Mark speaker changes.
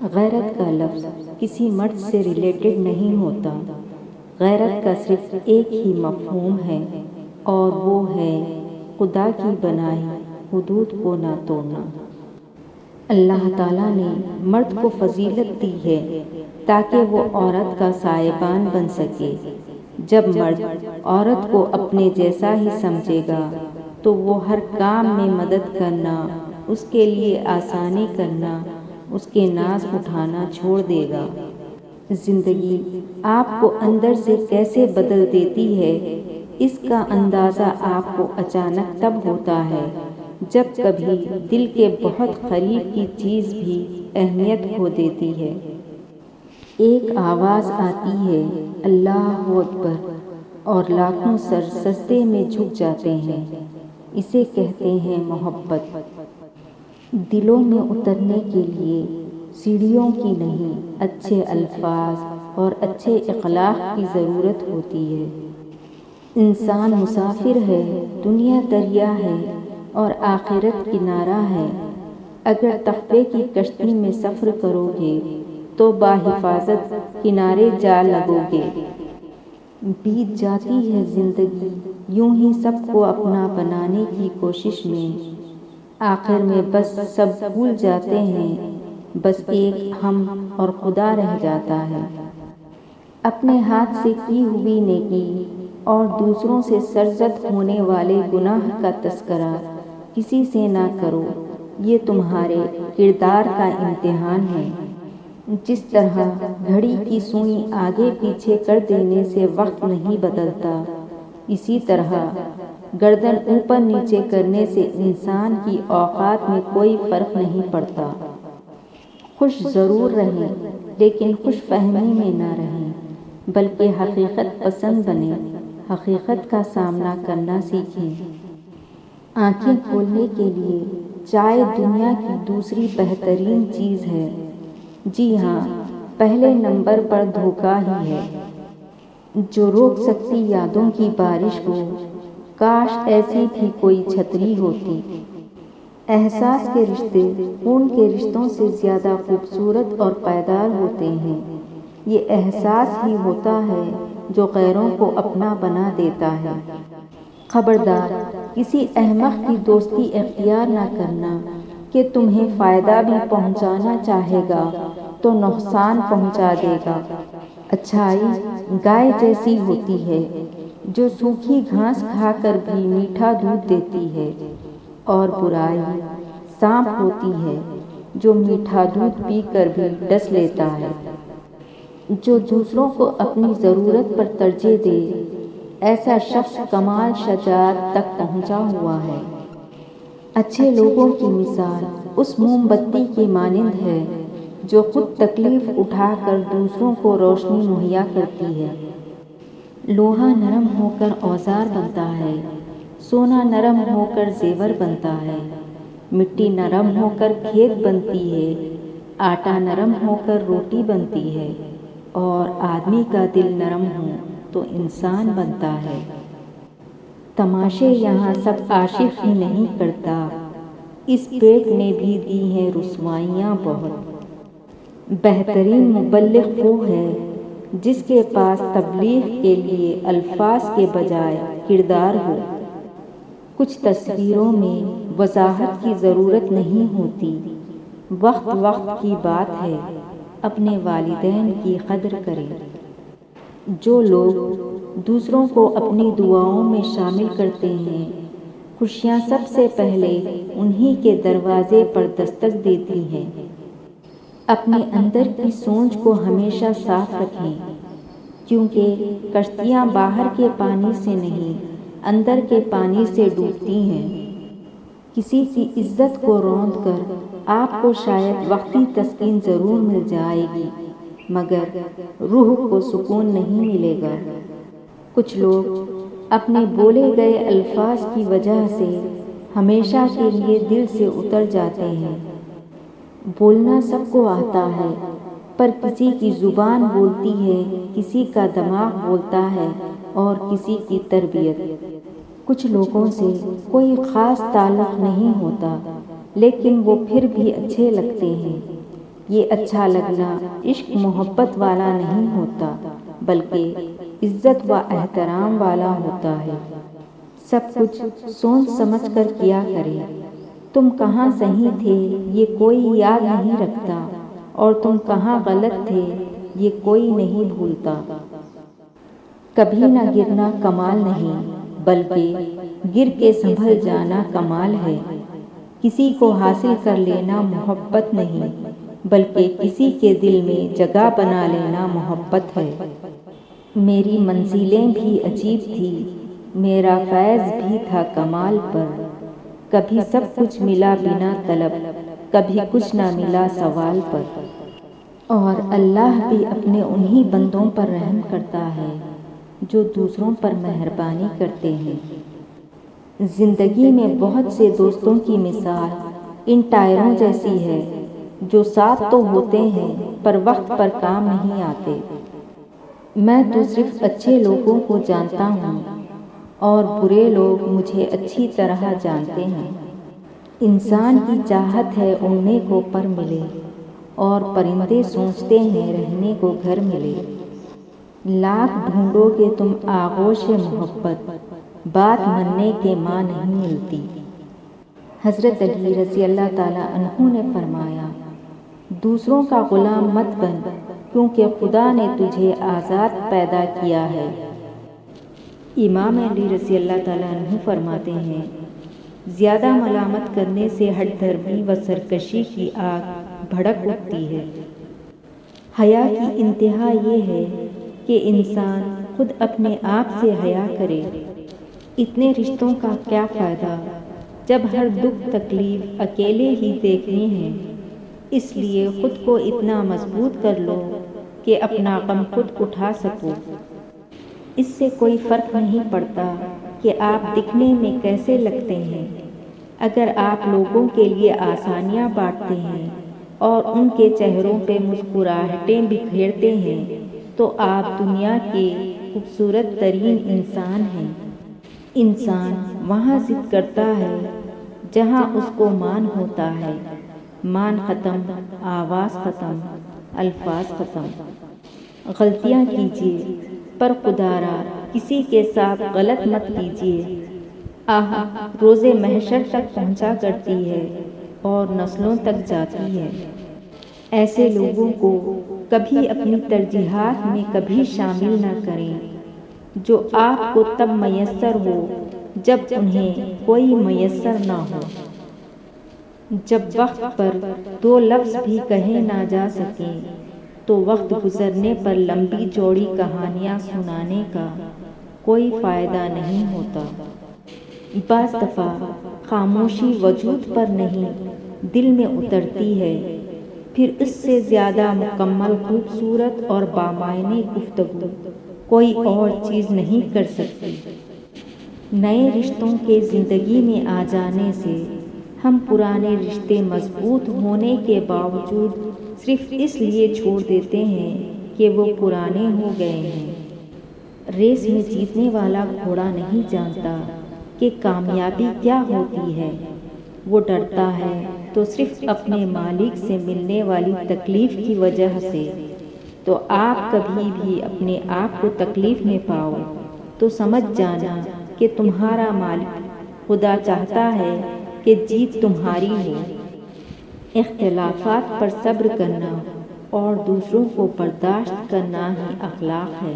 Speaker 1: غیرت کا لفظ کسی مرد سے ریلیٹڈ نہیں ہوتا۔ غیرت کا صرف ایک ہی مفہوم ہے اور وہ ہے خدا کی بنائی حدود کو نہ توڑنا۔ اللہ تعالیٰ نے مرد کو فضیلت دی ہے تاکہ وہ عورت کا سائبان بن سکے۔ جب مرد عورت کو اپنے جیسا ہی سمجھے گا تو وہ ہر کام میں مدد کرنا، اس کے لیے آسانی کرنا، اس کے ناز اٹھانا چھوڑ دے گا۔ زندگی آپ کو اندر سے کیسے بدل دیتی ہے، اس کا اندازہ آپ کو اچانک تب ہوتا ہے جب کبھی دل کے بہت قریب کی چیز بھی اہمیت کھو دیتی ہے۔ ایک آواز آتی ہے اللہ اکبر اور لاکھوں سر سجدے میں جھک جاتے ہیں۔ اسے کہتے ہیں محبت۔ دلوں میں اترنے کے لیے سیڑھیوں کی نہیں، اچھے الفاظ اور اچھے اخلاق کی ضرورت ہوتی ہے۔ انسان مسافر ہے، دنیا دریا ہے اور آخرت کنارہ ہے۔ اگر تقوی کی کشتی میں سفر کرو گے تو بحفاظت کنارے جا لگو گے۔ بیت جاتی ہے زندگی یوں ہی سب کو اپنا بنانے کی کوشش میں، آخر میں بس سب بھول جاتے ہیں، بس ایک ہم اور خدا رہ جاتا ہے۔ اپنے ہاتھ سے کی ہوئی نیکی اور دوسروں سے سرزد ہونے والے گناہ کا تذکرہ کسی سے نہ کرو، یہ تمہارے کردار کا امتحان ہے۔ جس طرح گھڑی کی سوئی آگے پیچھے کر دینے سے وقت نہیں بدلتا، اسی طرح گردن اوپر نیچے کرنے سے انسان کی اوقات میں کوئی فرق نہیں پڑتا۔ خوش ضرور رہیں لیکن خوش فہمی میں نہ رہیں، بلکہ حقیقت پسند بنیں، حقیقت کا سامنا کرنا سیکھیں۔ آنکھیں کھولنے کے لیے چائے دنیا کی دوسری بہترین چیز ہے۔ جی ہاں، پہلے نمبر پر دھوکہ ہی ہے۔ جو روک سکتی یادوں کی بارش کو، کاش ایسی بھی کوئی چھتری ہوتی۔ احساس کے رشتے خون کے رشتوں سے زیادہ خوبصورت اور پائیدار ہوتے ہیں۔ یہ احساس ہی ہوتا ہے جو غیروں کو اپنا بنا دیتا ہے۔ خبردار، کسی احمق کی دوستی اختیار نہ کرنا کہ تمہیں فائدہ بھی پہنچانا چاہے گا تو نقصان پہنچا دے گا۔ اچھائی گائے جیسی ہوتی ہے جو سوکھی گھاس کھا کر بھی میٹھا دودھ دیتی ہے، اور برائی سانپ ہوتی ہے جو میٹھا دودھ پی کر بھی ڈس لیتا ہے۔ جو دوسروں کو اپنی ضرورت پر ترجیح دے، ایسا شخص کمال شجاعت تک پہنچا ہوا ہے۔ اچھے لوگوں کی مثال اس موم بتی کی مانند ہے جو خود تکلیف اٹھا کر دوسروں کو روشنی مہیا کرتی ہے۔ لوہا نرم ہو کر اوزار بنتا ہے، سونا نرم ہو کر زیور بنتا ہے، مٹی نرم ہو کر کھیت بنتی ہے، آٹا نرم ہو کر روٹی بنتی ہے، اور آدمی کا دل نرم ہو تو انسان بنتا ہے۔ تماشے یہاں سب عاشق ہی نہیں کرتا، اس پیٹ نے بھی دی ہیں رسوائیاں بہت۔ بہترین مبلغ وہ ہے جس کے پاس تبلیغ کے لیے الفاظ کے بجائے کردار ہو۔ کچھ تصویروں میں وضاحت کی ضرورت نہیں ہوتی، وقت وقت کی بات ہے۔ اپنے والدین کی قدر کریں۔ جو لوگ دوسروں کو اپنی دعاؤں میں شامل کرتے ہیں، خوشیاں سب سے پہلے انہی کے دروازے پر دستک دیتی ہیں۔ اپنے اندر کی سوچ کو ہمیشہ صاف رکھیں، کیونکہ کشتیاں باہر کے پانی سے نہیں، اندر کے پانی سے ڈوبتی ہیں۔ کسی کی عزت کو روند کر آپ کو شاید وقتی تسکین ضرور مل جائے گی، مگر روح کو سکون نہیں ملے گا۔ کچھ لوگ اپنے بولے گئے الفاظ کی وجہ سے ہمیشہ کے لیے دل سے اتر جاتے ہیں۔ بولنا سب کو آتا ہے، پر کسی کی زبان بولتی ہے، کسی کا دماغ بولتا ہے اور کسی کی تربیت۔ کچھ لوگوں سے کوئی خاص تعلق نہیں ہوتا، لیکن وہ پھر بھی اچھے لگتے ہیں۔ یہ اچھا لگنا عشق محبت والا نہیں ہوتا، بلکہ عزت و احترام والا ہوتا ہے۔ سب کچھ سوچ سمجھ کر کیا کرے۔ تم کہاں صحیح تھے یہ کوئی یاد نہیں رکھتا، اور تم کہاں غلط تھے یہ کوئی نہیں بھولتا۔ کبھی نہ گرنا کمال نہیں، بلکہ گر کے سنبھل جانا کمال ہے۔ کسی کو حاصل کر لینا محبت نہیں، بلکہ کسی کے دل میں جگہ بنا لینا محبت ہے۔ میری منزلیں بھی عجیب تھی، میرا فیض بھی تھا کمال پر۔ کبھی سب کچھ ملا بنا طلب، کبھی کچھ نہ ملا سوال پر۔ اور اللہ بھی اپنے انہی بندوں پر رحم کرتا ہے جو دوسروں پر مہربانی کرتے ہیں۔ زندگی میں بہت سے دوستوں کی مثال ان ٹائروں جیسی ہے جو ساتھ تو ہوتے ہیں پر وقت پر کام نہیں آتے۔ میں تو صرف اچھے لوگوں کو جانتا ہوں اور برے لوگ مجھے اچھی طرح جانتے ہیں۔ انسان کی چاہت ہے اڑنے کو پر ملے، اور پرندے سوچتے ہیں رہنے کو گھر ملے۔ لاکھ ڈھونڈو گے تم آغوش محبت، بات مننے کے ماں نہیں ملتی۔ حضرت علی رضی اللہ تعالیٰ عنہ نے فرمایا، دوسروں کا غلام مت بن، کیونکہ خدا نے تجھے آزاد پیدا کیا ہے۔ امام علی رضی اللہ تعالیٰ عنہ فرماتے ہیں، زیادہ ملامت کرنے سے ہٹ دھرمی و سرکشی کی آگ بھڑک اٹھتی ہے۔ حیا کی انتہا یہ ہے کہ انسان خود اپنے آپ سے حیا کرے۔ اتنے رشتوں کا کیا فائدہ جب ہر دکھ تکلیف اکیلے ہی دیکھنے ہیں۔ اس لیے خود کو اتنا مضبوط کر لو کہ اپنا غم خود اٹھا سکو۔ اس سے کوئی فرق نہیں پڑتا کہ آپ دکھنے میں کیسے لگتے ہیں۔ اگر آپ لوگوں کے لیے آسانیاں بانٹتے ہیں اور ان کے چہروں پہ مسکراہٹیں بکھیرتے ہیں تو آپ دنیا کے خوبصورت ترین انسان ہیں۔ انسان وہاں ضد کرتا ہے جہاں اس کو مان ہوتا ہے۔ مان ختم، آواز ختم، الفاظ ختم۔ غلطیاں کیجیے پر خدا را کسی کے ساتھ غلط مت کیجیے۔ آہ روز محشر تک پہنچا کرتی ہے اور نسلوں تک جاتی ہے۔ ایسے لوگوں کو کبھی اپنی ترجیحات میں کبھی شامل نہ کریں جو آپ کو تب میسر ہو جب انہیں کوئی میسر نہ ہو۔ جب وقت پر دو لفظ بھی کہے نہ جا سکیں تو وقت گزرنے پر لمبی چوڑی کہانیاں سنانے کا کوئی فائدہ نہیں ہوتا۔ بعض دفعہ خاموشی وجود پر نہیں دل میں اترتی ہے، پھر اس سے زیادہ مکمل خوبصورت اور بامعنی گفتگو کوئی اور چیز نہیں کر سکتی۔ نئے رشتوں کے زندگی میں آ جانے سے ہم پرانے رشتے مضبوط ہونے کے باوجود صرف اس لیے چھوڑ دیتے ہیں کہ وہ پرانے ہو گئے ہیں۔ ریس میں جیتنے والا گھوڑا نہیں جانتا کہ کامیابی کیا ہوتی ہے۔ وہ ڈرتا ہے تو صرف اپنے مالک سے ملنے والی تکلیف کی وجہ سے۔ تو آپ کبھی بھی اپنے آپ کو تکلیف میں پاؤ تو سمجھ جانا کہ تمہارا مالک خدا چاہتا ہے کہ جیت تمہاری ہو۔ اختلافات پر صبر کرنا اور دوسروں کو برداشت کرنا ہی اخلاق ہے۔